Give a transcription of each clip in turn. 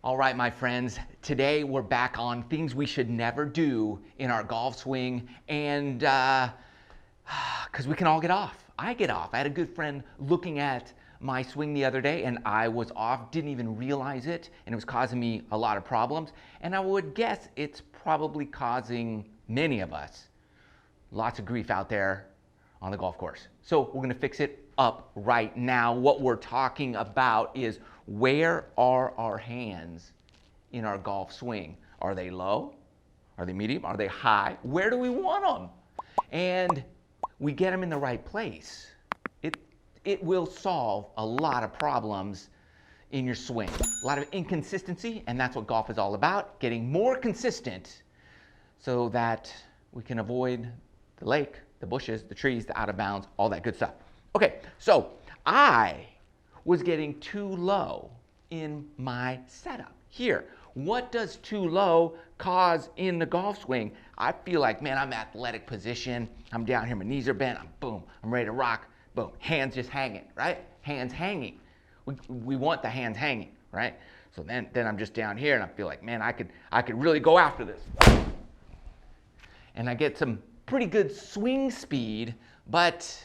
All right, my friends, today we're back on things we should never do in our golf swing, and because we can all get off. I get off. I had a good friend looking at my swing the other day, and I was off, didn't even realize it, and it was causing me a lot of problems. And I would guess it's probably causing many of us lots of grief out there on the golf course. So we're going to fix it up right now. What we're talking about is, where are our hands in our golf swing? Are they low? Are they medium? Are they high? Where do we want them? And we get them in the right place. It will solve a lot of problems in your swing. A lot of inconsistency, and that's what golf is all about, getting more consistent so that we can avoid the lake, the bushes, the trees, the out of bounds, all that good stuff. Okay, so I was getting too low in my setup. Here, what does too low cause in the golf swing? I feel like, man, I'm athletic position. I'm down here, my knees are bent, I'm ready to rock, boom. Hands just hanging, right? Hands hanging. We want the hands hanging, right? So then I'm just down here and I feel like, man, I could really go after this. And I get some pretty good swing speed, but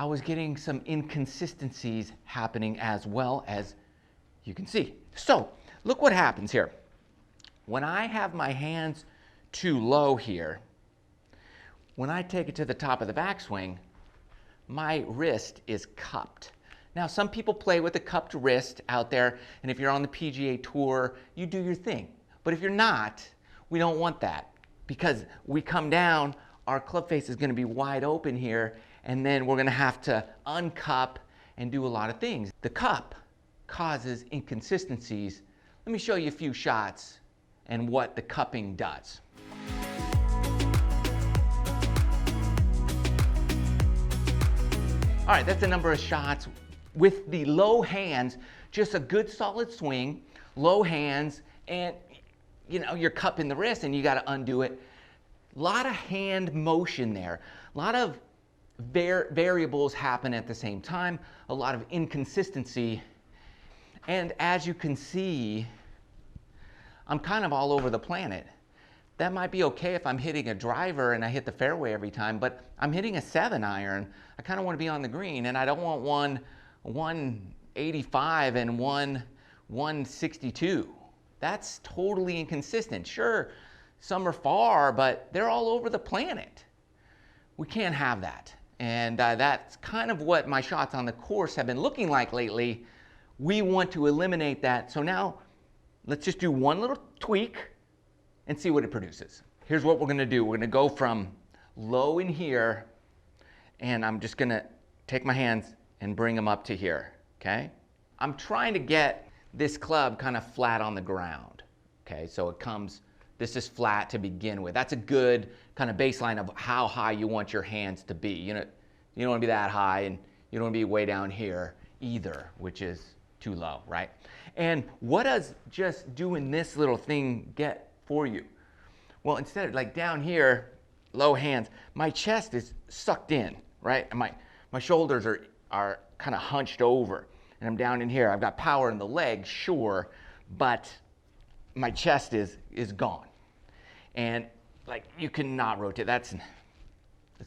I was getting some inconsistencies happening as well, as you can see. So look what happens here. When I have my hands too low here, when I take it to the top of the backswing, my wrist is cupped. Now, some people play with a cupped wrist out there, and if you're on the PGA Tour, you do your thing. But if you're not, we don't want that, because we come down, our club face is going to be wide open here, and then we're going to have to uncup and do a lot of things. The cup causes inconsistencies. Let me show you a few shots and what the cupping does. All right, that's a number of shots with the low hands, just a good solid swing, low hands, and you know, you're cupping the wrist and you got to undo it. A lot of hand motion there, a lot of variables happen at the same time, a lot of inconsistency. And as you can see, I'm kind of all over the planet. That might be okay if I'm hitting a driver and I hit the fairway every time, but I'm hitting a 7-iron. I kind of want to be on the green, and I don't want one 185 and one 162. That's totally inconsistent. Sure, some are far, but they're all over the planet. We can't have that. And that's kind of what my shots on the course have been looking like lately. We want to eliminate that. So now let's just do one little tweak and see what it produces. Here's what we're going to do. We're going to go from low in here, and I'm just going to take my hands and bring them up to here, okay? I'm trying to get this club kind of flat on the ground, okay? So it comes, this is flat to begin with. That's a good kind of baseline of how high you want your hands to be. You know, you don't want to be that high, and you don't want to be way down here either, which is too low, right? And what does just doing this little thing get for you? Well, instead of like down here, low hands, my chest is sucked in, right? And my shoulders are kind of hunched over, and I'm down in here. I've got power in the legs, sure, but my chest is gone. And like, you cannot rotate. That's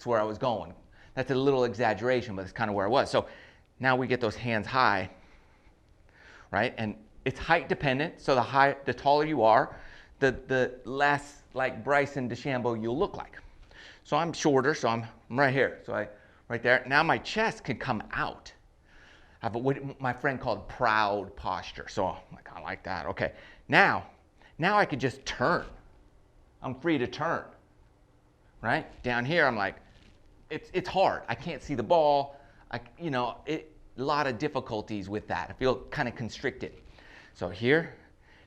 where I was going. That's a little exaggeration, but it's kind of where I was. So now we get those hands high, right? And it's height dependent. So the taller you are, the less like Bryson DeChambeau you'll look like. So I'm shorter, so I'm right here. So right there. Now my chest can come out. I have what my friend called proud posture. So I kind of like that. Okay. Now I could just turn. I'm free to turn, right? Down here, I'm like, it's hard. I can't see the ball. A lot of difficulties with that. I feel kind of constricted. So here,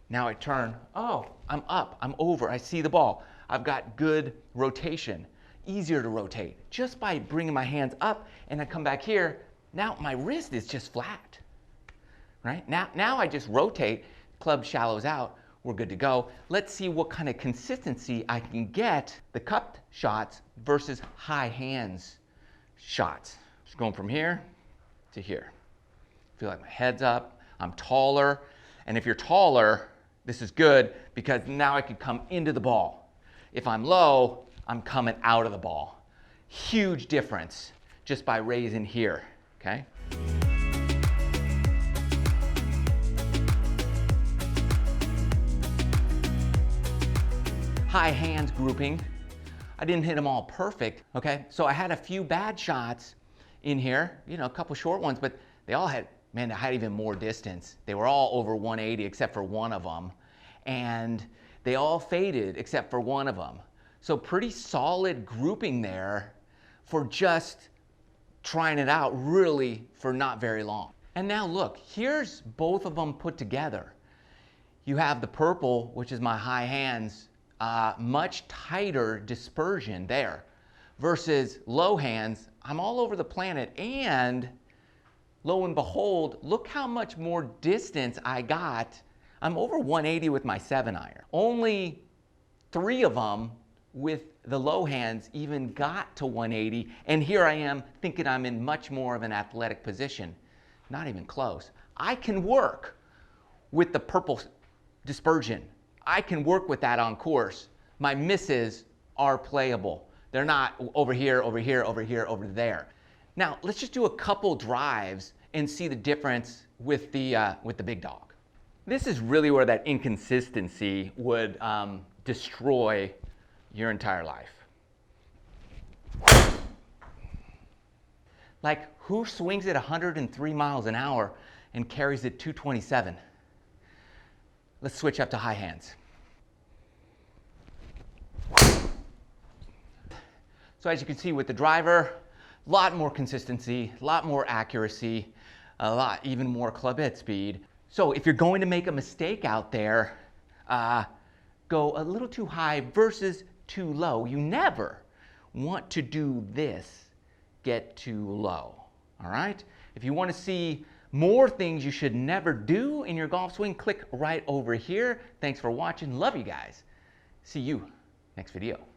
now I turn. Oh, I'm up, I'm over, I see the ball. I've got good rotation, easier to rotate. Just by bringing my hands up and I come back here, now my wrist is just flat, right? Now I just rotate, club shallows out, we're good to go. Let's see what kind of consistency I can get the cupped shots versus high hands shots. Just going from here to here. Feel like my head's up, I'm taller, and if you're taller, This is good because now I could come into the ball. If I'm low, I'm coming out of the ball. Huge difference just by raising here, okay? High hands grouping. I didn't hit them all perfect, okay? So I had a few bad shots in here, you know, a couple short ones, but they all had, man, they had even more distance. They were all over 180 except for one of them. And they all faded except for one of them. So pretty solid grouping there for just trying it out really for not very long. And now look, here's both of them put together. You have the purple, which is my high hands, much tighter dispersion there, versus low hands, I'm all over the planet, and lo and behold, look how much more distance I got. I'm over 180 with my 7-iron. Only 3 of them with the low hands even got to 180, and here I am thinking I'm in much more of an athletic position. Not even close. I can work with the purple dispersion. I can work with that on course. My misses are playable. They're not over here, over here, over here, over there. Now, let's just do a couple drives and see the difference with the big dog. This is really where that inconsistency would destroy your entire life. Like, who swings at 103 miles an hour and carries it 227? Let's switch up to high hands. So as you can see with the driver, a lot more consistency, a lot more accuracy, a lot even more clubhead speed. So if you're going to make a mistake out there, go a little too high versus too low. You never want to do this, get too low, all right? If you want to see more things you should never do in your golf swing, click right over here. Thanks for watching. Love you guys. See you next video.